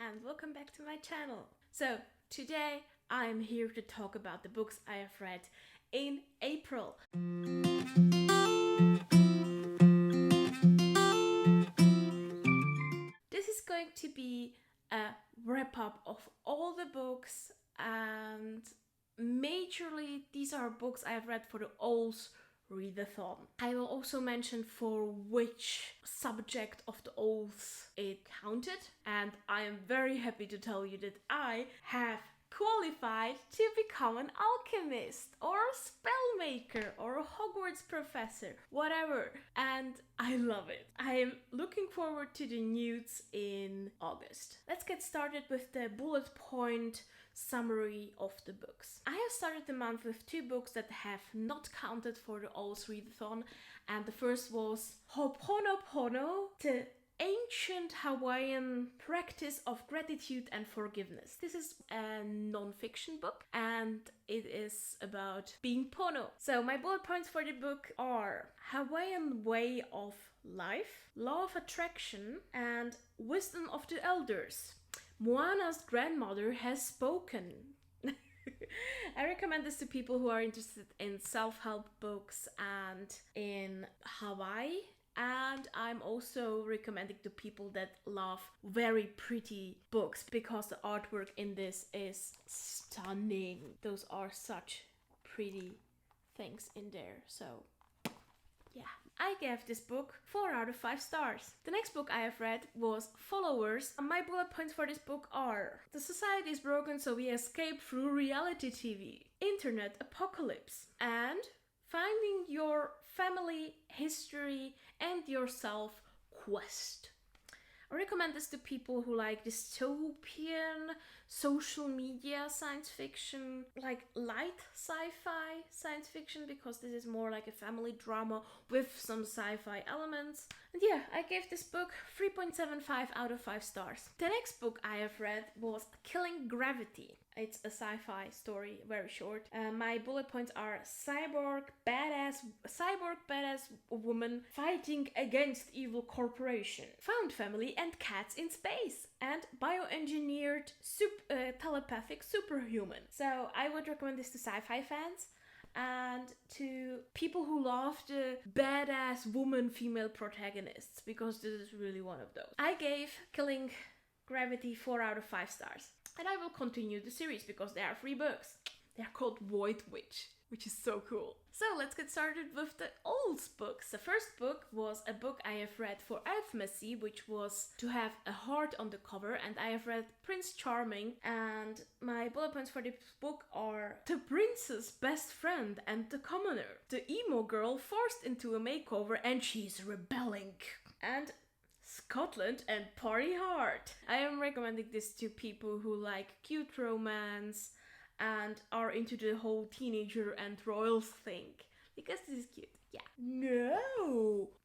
and welcome back to my channel. So today I'm here to talk about the books I have read in April. This is going to be a wrap-up of all the books, and majorly these are books I have read for the O.W.Ls Readathon. I will also mention for which subject of the O.W.Ls it counted, and I am very happy to tell you that I have qualified to become an alchemist or a spellmaker or a Hogwarts professor, whatever, and I love it. I am looking forward to the N.E.W.T.s in August. Let's get started with the bullet point summary of the books. I have started the month with 2 books that have not counted for the O.W.Ls Readathon, and the first was Ho'oponopono, the ancient Hawaiian practice of gratitude and forgiveness. This is a non-fiction book and it is about being pono. So my bullet points for the book are Hawaiian way of life, law of attraction, and wisdom of the elders. Moana's grandmother has spoken. I recommend this to people who are interested in self-help books and in Hawaii. And I'm also recommending to people that love very pretty books because the artwork in this is stunning. Those are such pretty things in there. So yeah, I gave this book 4 out of 5 stars. The next book I have read was Followers. My bullet points for this book are: the society is broken, so we escape through reality TV, internet apocalypse, and finding your family history and yourself quest. I recommend this to people who like dystopian, social media science fiction, like light sci-fi science fiction, because this is more like a family drama with some sci-fi elements. And yeah, I gave this book 3.75 out of 5 stars. The next book I have read was Killing Gravity. It's a sci-fi story, very short. My bullet points are cyborg badass woman fighting against evil corporation, found family and cats in space, and bioengineered telepathic superhuman. So I would recommend this to sci-fi fans and to people who love the badass woman female protagonists, because this is really one of those. I gave Killing Gravity 4 out of 5 stars. And I will continue the series because there are 3 books. They are called Void Witch, which is so cool. So let's get started with the O.W.Ls books. The first book was a book I have read for ALCHEMIST, which was to have a heart on the cover, and I have read Prince Charming, and my bullet points for this book are the prince's best friend and the commoner, the emo girl forced into a makeover and she's rebelling, and Scotland and Party Hard. I am recommending this to people who like cute romance and are into the whole teenager and royals thing, because this is cute. Yeah.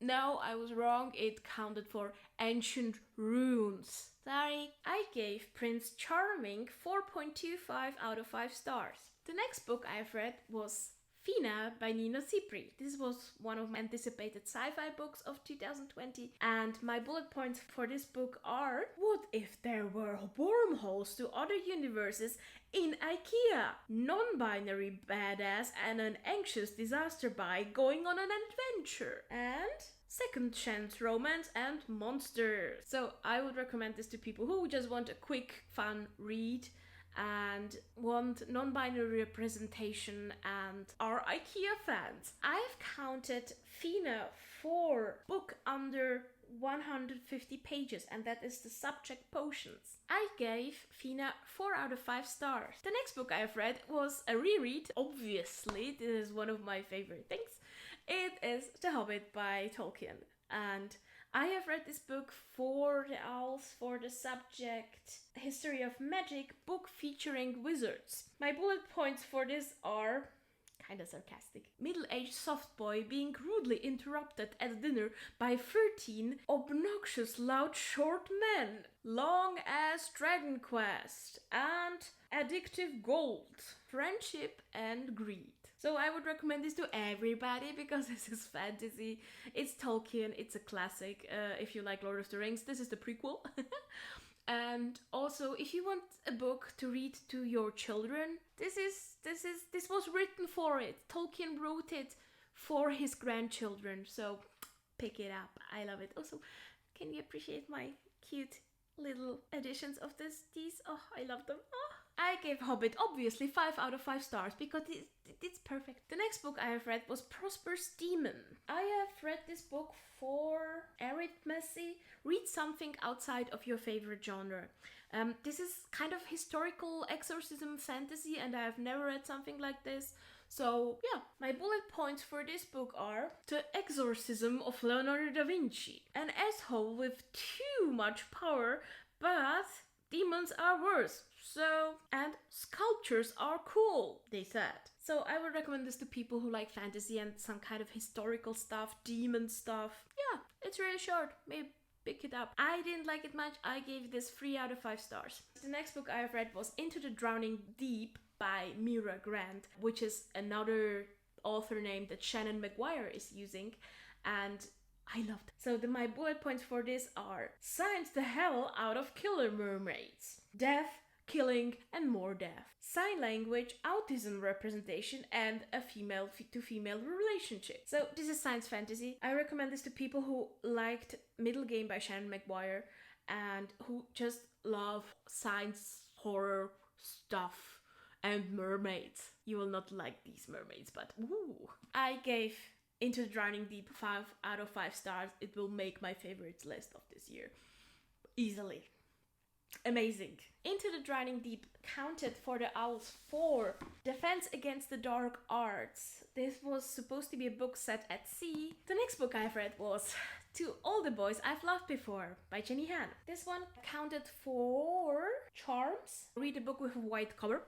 No, I was wrong. It counted for ancient runes. Sorry. I gave Prince Charming 4.25 out of 5 stars. The next book I've read was FINA by Nino Cipri. This was one of my anticipated sci-fi books of 2020, and my bullet points for this book are: what if there were wormholes to other universes in IKEA? Non-binary badass and an anxious disaster buy going on an adventure. And second chance romance and monsters. So I would recommend this to people who just want a quick, fun read and want non-binary representation and are IKEA fans. I've counted FINA for book under 150 pages, and that is the subject potions. I gave FINA 4 out of 5 stars. The next book I've read was a reread. Obviously, this is one of my favorite things. It is The Hobbit by Tolkien, and I have read this book for the owls for the subject History of Magic, book featuring wizards. My bullet points for this are kinda sarcastic. Middle-aged soft boy being rudely interrupted at dinner by 13 obnoxious loud short men. Long as Dragon Quest and addictive gold. Friendship and greed. So I would recommend this to everybody because this is fantasy. It's Tolkien, it's a classic. If you like Lord of the Rings, this is the prequel. And also, if you want a book to read to your children, this was written for it. Tolkien wrote it for his grandchildren, so pick it up. I love it. Also, can you appreciate my cute little editions of these? Oh, I love them. Oh. I gave Hobbit obviously 5 out of 5 stars because it's perfect. The next book I have read was Prosper's Demon. I have read this book for arithmetic. Read something outside of your favorite genre. This is kind of historical exorcism fantasy, and I have never read something like this. So yeah, my bullet points for this book are: The Exorcism of Leonardo da Vinci. An asshole with too much power, but demons are worse. So, and sculptures are cool, they said. So I would recommend this to people who like fantasy and some kind of historical stuff, demon stuff. Yeah, it's really short. Maybe pick it up. I didn't like it much. I gave this 3 out of 5 stars. The next book I have read was Into the Drowning Deep by Mira Grant, which is another author name that Shannon McGuire is using, and I loved it. So my bullet points for this are: science the hell out of killer mermaids, death, killing, and more death, sign language, autism representation, and a female to female relationship. So this is science fantasy. I recommend this to people who liked Middle Game by Shannon McGuire and who just love science horror stuff and mermaids. You will not like these mermaids, but ooh. I gave Into the Drowning Deep 5 out of 5 stars. It will make my favorites list of this year. Easily. Amazing. Into the Drowning Deep counted for the Owls for Defense Against the Dark Arts. This was supposed to be a book set at sea. The next book I've read was To All the Boys I've Loved Before by Jenny Han. This one counted for Charms. Read a book with a white cover.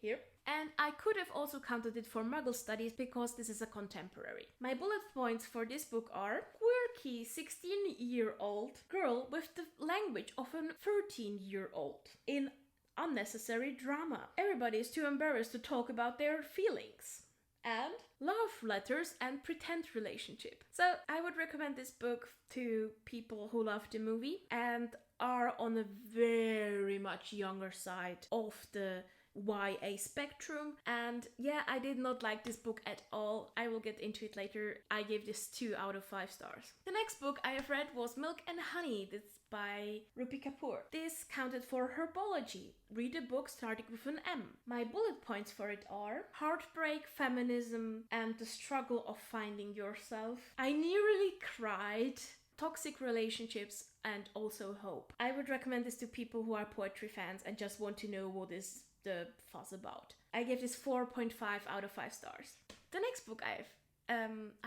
Here. And I could have also counted it for Muggle Studies because this is a contemporary. My bullet points for this book are: quirky 16-year-old girl with the language of a 13-year-old in unnecessary drama. Everybody is too embarrassed to talk about their feelings. And love letters and pretend relationship. So I would recommend this book to people who love the movie and are on a very much younger side of the YA spectrum. And yeah, I did not like this book at all. I will get into it later. I gave this 2 out of 5 stars. The next book I have read was Milk and Honey. That's by Rupi Kapoor. This counted for herbology. Read a book starting with an M. My bullet points for it are: heartbreak, feminism, and the struggle of finding yourself. I nearly cried. Toxic relationships, and also hope. I would recommend this to people who are poetry fans and just want to know what is the fuss about. I gave this 4.5 out of 5 stars. The next book I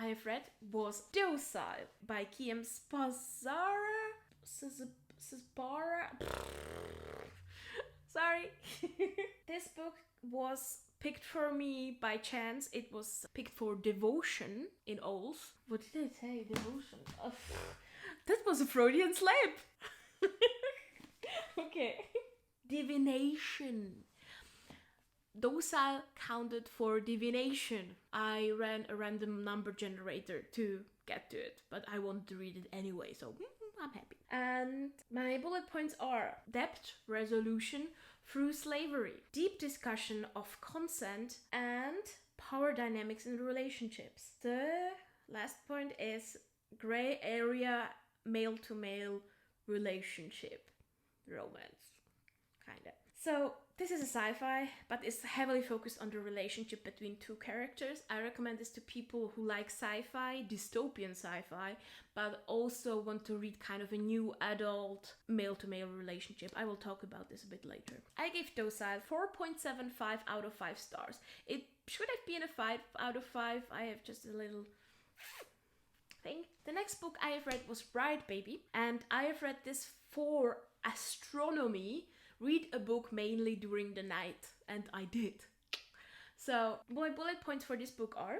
have read was Docile by Kiem Spazara. Sorry. This book was picked for me by chance. It was picked for Devotion in O.W.Ls. What did I say? Devotion. That was a Freudian slip. Okay. Divination. Docile counted for divination. I ran a random number generator to get to it, but I wanted to read it anyway, so I'm happy. And my bullet points are: debt resolution through slavery, deep discussion of consent, and power dynamics in relationships. The last point is gray area male-to-male relationship romance, kinda. So this is a sci-fi, but it's heavily focused on the relationship between 2 characters. I recommend this to people who like sci-fi, dystopian sci-fi, but also want to read kind of a new adult male-to-male relationship. I will talk about this a bit later. I gave Docile 4.75 out of 5 stars. It should have been a 5 out of 5. I have just a little thing. The next book I have read was Bride Baby, and I have read this for astronomy. Read a book mainly during the night, and I did. So my bullet points for this book are: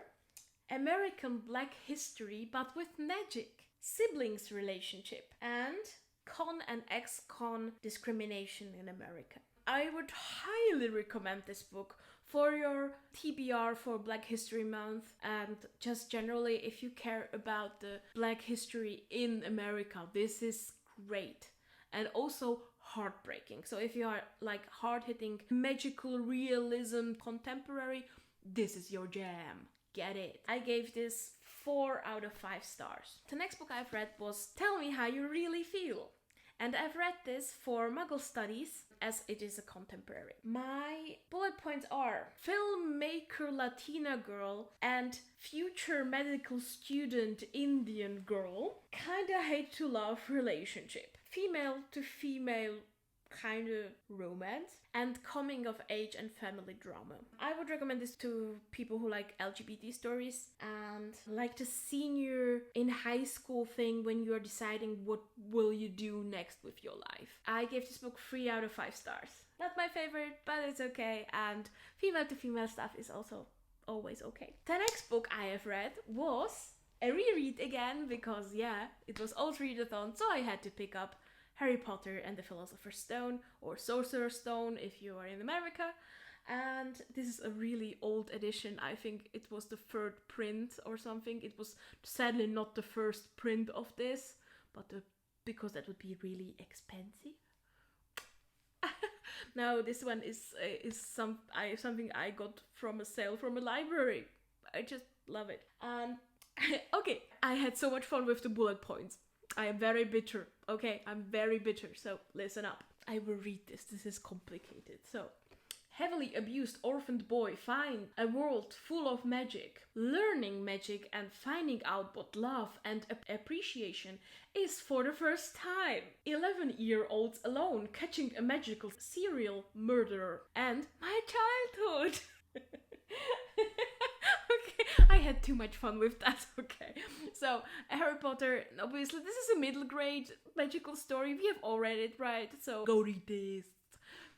American Black history but with magic, siblings relationship, and con and ex-con discrimination in America. I would highly recommend this book for your TBR for Black History Month, and just generally if you care about the Black history in America. This is great. and also heartbreaking. So if you are like hard-hitting magical realism contemporary, this is your jam. Get it. I gave this 4 out of 5 stars. The next book I've read was Tell Me How You Really Feel. And I've read this for Muggle Studies, as it is a contemporary. My bullet points are filmmaker Latina girl and future medical student Indian girl. Kinda hate to love relationship. Female to female kind of romance and coming of age and family drama. I would recommend this to people who like LGBT stories and like the senior in high school thing when you're deciding what will you do next with your life. I gave this book 3 out of 5 stars. Not my favorite, but it's okay, and female to female stuff is also always okay. The next book I have read was a reread again because it was O.W.Ls Readathon, so I had to pick up Harry Potter and the Philosopher's Stone, or Sorcerer's Stone if you are in America. And this is a really old edition. I think it was the 3rd print or something. It was sadly not the first print of this, but because that would be really expensive. No, this one is something I got from a sale from a library. I just love it. And okay, I had so much fun with the bullet points. I am very bitter. Okay, I'm very bitter, so listen up. I will read this. This is complicated. So, heavily abused orphaned boy finds a world full of magic. Learning magic and finding out what love and appreciation is for the first time. 11-year-olds alone catching a magical serial murderer. And my childhood. Okay, I had too much fun with that. Okay, so Harry Potter, obviously this is a middle grade magical story. We have all read it, right? So go read this.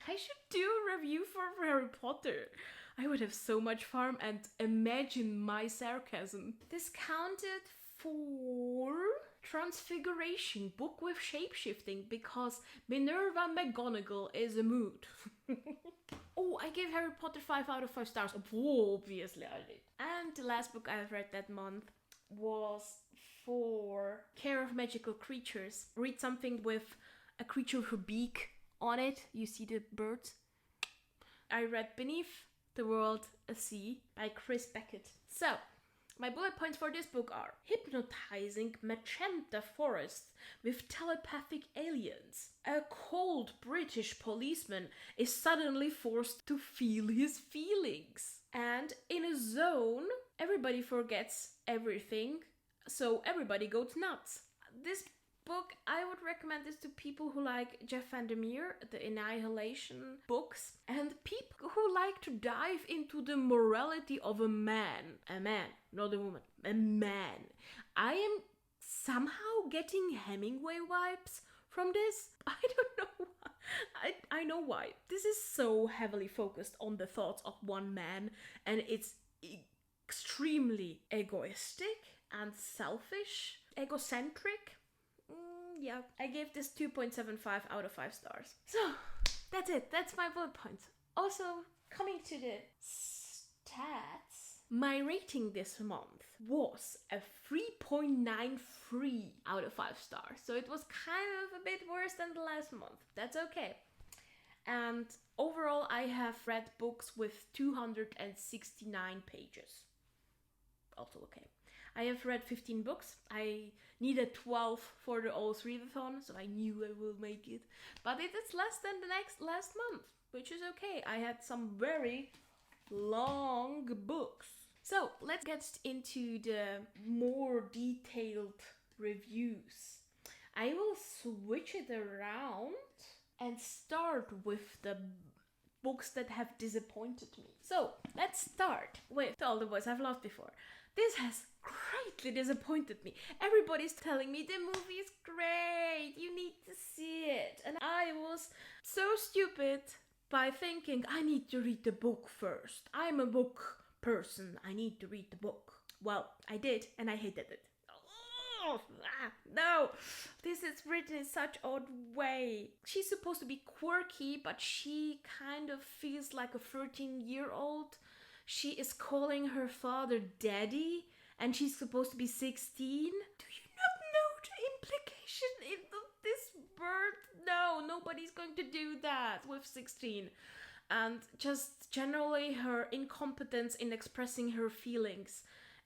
I should do a review for Harry Potter. I would have so much fun, and imagine my sarcasm. This counted for Transfiguration, book with shapeshifting, because Minerva McGonagall is a mood. Oh, I gave Harry Potter 5 out of 5 stars. Obviously I did. And the last book I've read that month was for Care of Magical Creatures. Read something with a creature with a beak on it. You see the birds? I read Beneath the World, a Sea by Chris Beckett. So, my bullet points for this book are hypnotizing magenta forests with telepathic aliens. A cold British policeman is suddenly forced to feel his feelings. And in a zone, everybody forgets everything, so everybody goes nuts. This book, I would recommend this to people who like Jeff Vandermeer, the Annihilation books, and people who like to dive into the morality of a man, not a woman, a man. I am somehow getting Hemingway vibes from this. I don't know why. I know why. This is so heavily focused on the thoughts of one man, and it's extremely egoistic and selfish, egocentric. Yeah, I gave this 2.75 out of 5 stars. So, that's it. That's my bullet points. Also, coming to the stats, my rating this month was a 3.93 out of 5 stars. So it was kind of a bit worse than the last month. That's okay. And overall, I have read books with 269 pages. Also okay. I have read 15 books. I needed 12 for the O.W.Ls Readathon, so I knew I will make it. But it is less than the last month, which is okay. I had some very long books. So let's get into the more detailed reviews. I will switch it around and start with the books that have disappointed me. So let's start with All the Boys I've Loved Before. This has greatly disappointed me. Everybody's telling me the movie is great, you need to see it. And I was so stupid by thinking I need to read the book first. I'm a book person, I need to read the book. Well, I did, and I hated it. No, this is written in such odd way. She's supposed to be quirky, but she kind of feels like a 13-year-old. She is calling her father daddy, and she's supposed to be 16. Do you not know the implication in this word? no, nobody's going to do that with 16. And just generally her incompetence in expressing her feelings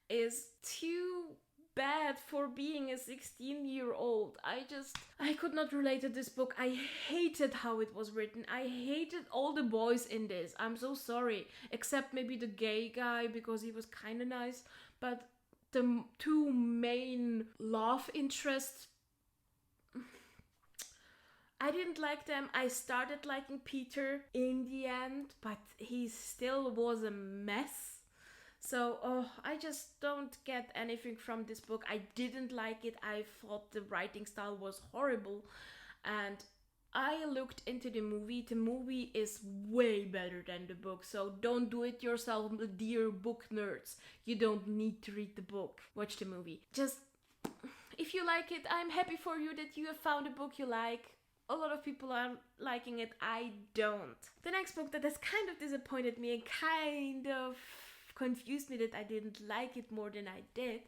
is too bad for being a 16-year-old. I could not relate to this book. I hated how it was written. I hated all the boys in this. I'm so sorry. Except maybe the gay guy, because he was kind of nice. But the two main love interests, I didn't like them. I started liking Peter in the end, but he still was a mess. So, I just don't get anything from this book. I didn't like it. I thought the writing style was horrible. And I looked into the movie. The movie is way better than the book. So don't do it yourself, dear book nerds. You don't need to read the book. Watch the movie. Just, if you like it, I'm happy for you that you have found a book you like. A lot of people are liking it. I don't. The next book that has kind of disappointed me and kind of confused me that I didn't like it more than I did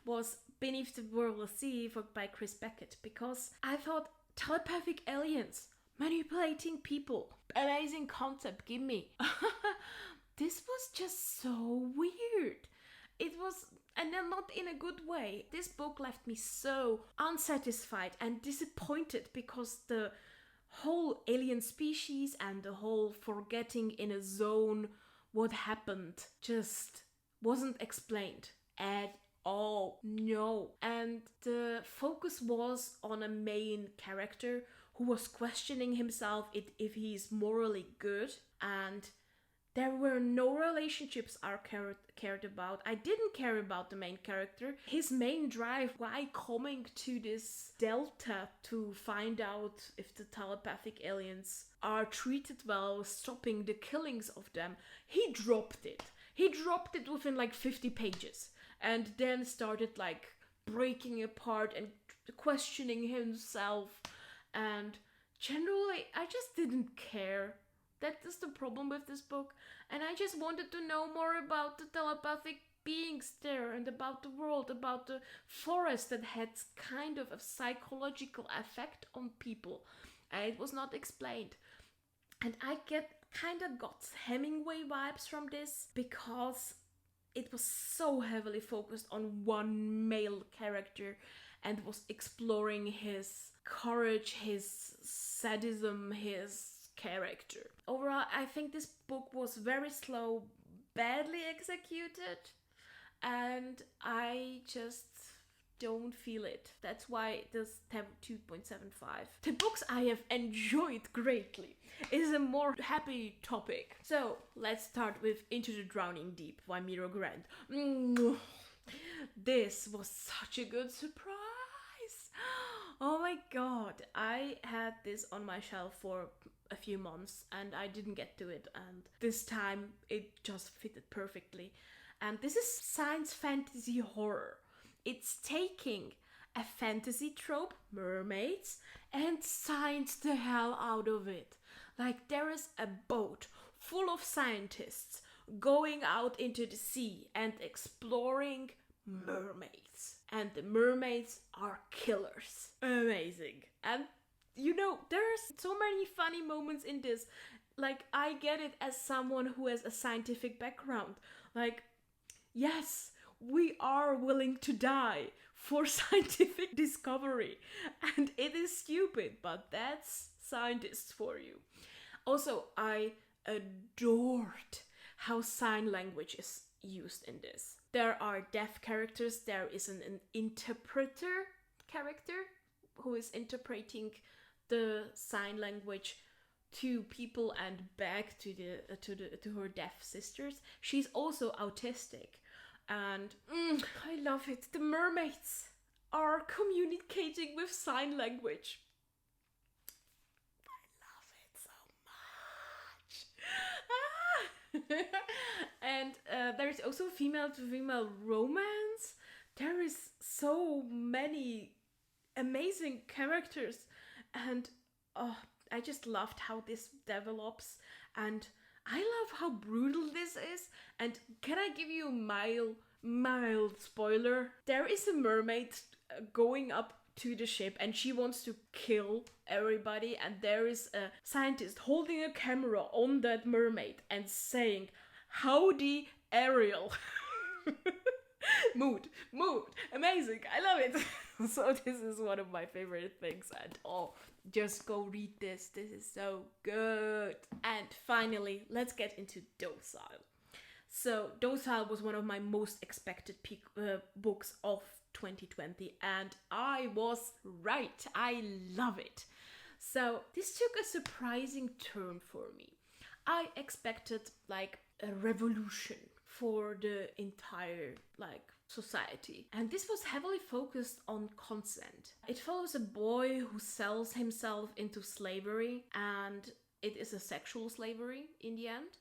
was Beneath the Royal Sea by Chris Beckett, because I thought telepathic aliens manipulating people, amazing concept, give me. This was just so weird. It was, and then not in a good way. This book left me so unsatisfied and disappointed because the whole alien species and the whole forgetting in a zone what happened just wasn't explained at all. No. And the focus was on a main character who was questioning himself if he's morally good, and there were no relationships I cared about. I didn't care about the main character. His main drive, why coming to this delta to find out if the telepathic aliens are treated well, stopping the killings of them, he dropped it. He dropped it within like 50 pages and then started like breaking apart and questioning himself. And generally, I just didn't care. That is the problem with this book. And I just wanted to know more about the telepathic beings there and about the world, about the forest that had kind of a psychological effect on people. And it was not explained. And I kind of got Hemingway vibes from this because it was so heavily focused on one male character and was exploring his courage, his sadism, his character. Overall, I think this book was very slow, badly executed, and I just don't feel it. That's why it does have 2.75. The books I have enjoyed greatly is a more happy topic. So let's start with Into the Drowning Deep by Miro Grant. This was such a good surprise. Oh my god, I had this on my shelf for a few months and I didn't get to it, and this time it just fitted perfectly. And this is science fantasy horror. It's taking a fantasy trope, mermaids, and science the hell out of it. Like, there is a boat full of scientists going out into the sea and exploring mermaids. And the mermaids are killers. Amazing. And you know, there's so many funny moments in this. Like, I get it as someone who has a scientific background. Like, yes, we are willing to die for scientific discovery. And it is stupid, but that's scientists for you. Also, I adored how sign language is used in this. There are deaf characters. There is an interpreter character who is interpreting the sign language to people and back to her deaf sisters. She's also autistic, and I love it. The mermaids are communicating with sign language. And there's also female-to-female romance. There is so many amazing characters, and I just loved how this develops, and I love how brutal this is. And can I give you a mild spoiler? There is a mermaid going up to the ship and she wants to kill everybody, and there is a scientist holding a camera on that mermaid and saying, "Howdy, Ariel." Mood, amazing, I love it. So this is one of my favorite things, and just go read this is so good. And finally, let's get into Docile. So Docile was one of my most expected books of 2020, and I was right. I love it. So this took a surprising turn for me. I expected like a revolution for the entire society, and this was heavily focused on consent. It follows a boy who sells himself into slavery, and it is a sexual slavery in the end,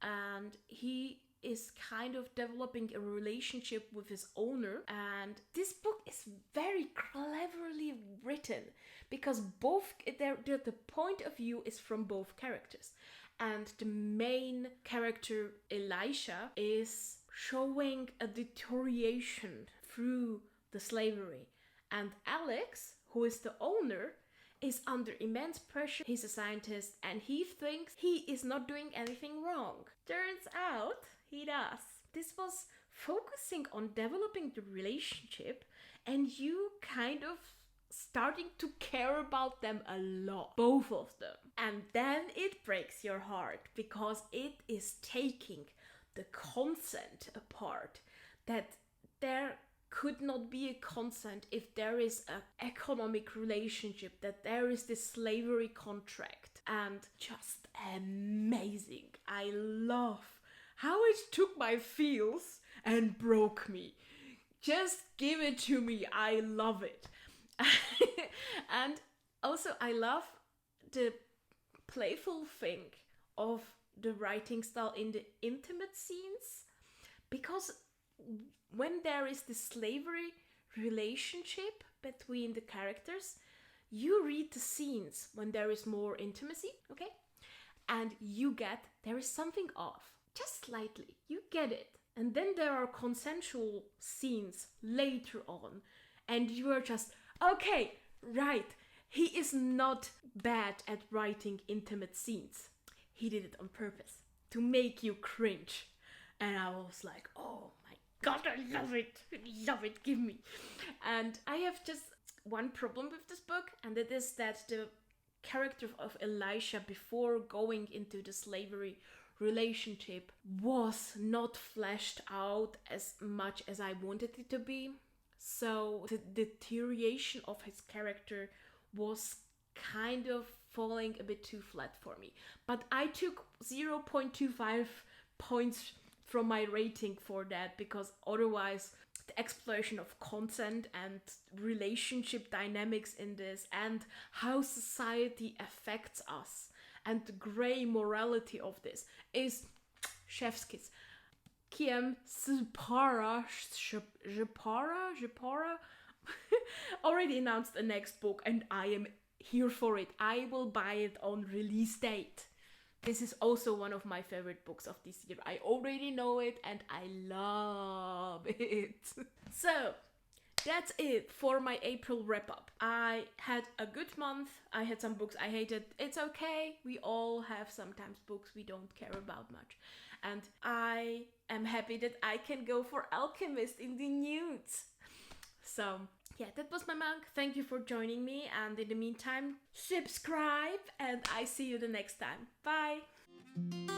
and he is kind of developing a relationship with his owner. And this book is very cleverly written because the point of view is from both characters. And the main character, Elisha, is showing a deterioration through the slavery. And Alex, who is the owner, is under immense pressure. He's a scientist and he thinks he is not doing anything wrong. Turns out he does. This was focusing on developing the relationship, and you kind of starting to care about them a lot, both of them. And then it breaks your heart because it is taking the consent apart, that there could not be a consent if there is an economic relationship, that there is this slavery contract. And just amazing. I love how it took my feels and broke me. Just give it to me. I love it. And also I love the playful thing of the writing style in the intimate scenes, because when there is the slavery relationship between the characters, you read the scenes when there is more intimacy, okay? And you get there is something off, just slightly. You get it. And then there are consensual scenes later on, and you are just, okay, right, he is not bad at writing intimate scenes. He did it on purpose to make you cringe. And I was like, oh my god, I love it, give me. And I have just one problem with this book, and that is that the character of Elisha before going into the slavery relationship was not fleshed out as much as I wanted it to be. So the deterioration of his character was kind of falling a bit too flat for me. But I took 0.25 points from my rating for that, because otherwise the exploration of consent and relationship dynamics in this, and how society affects us, and the grey morality of this is chef's kiss. Kiem Separa already announced the next book, and I am here for it. I will buy it on release date. This is also one of my favorite books of this year. I already know it and I love it. So that's it for my April wrap up. I had a good month. I had some books I hated. It's okay. We all have sometimes books we don't care about much. And I am happy that I can go for Alchemist in the N.E.W.T.s. So yeah, that was my month. Thank you for joining me. And in the meantime, subscribe, and I see you the next time. Bye.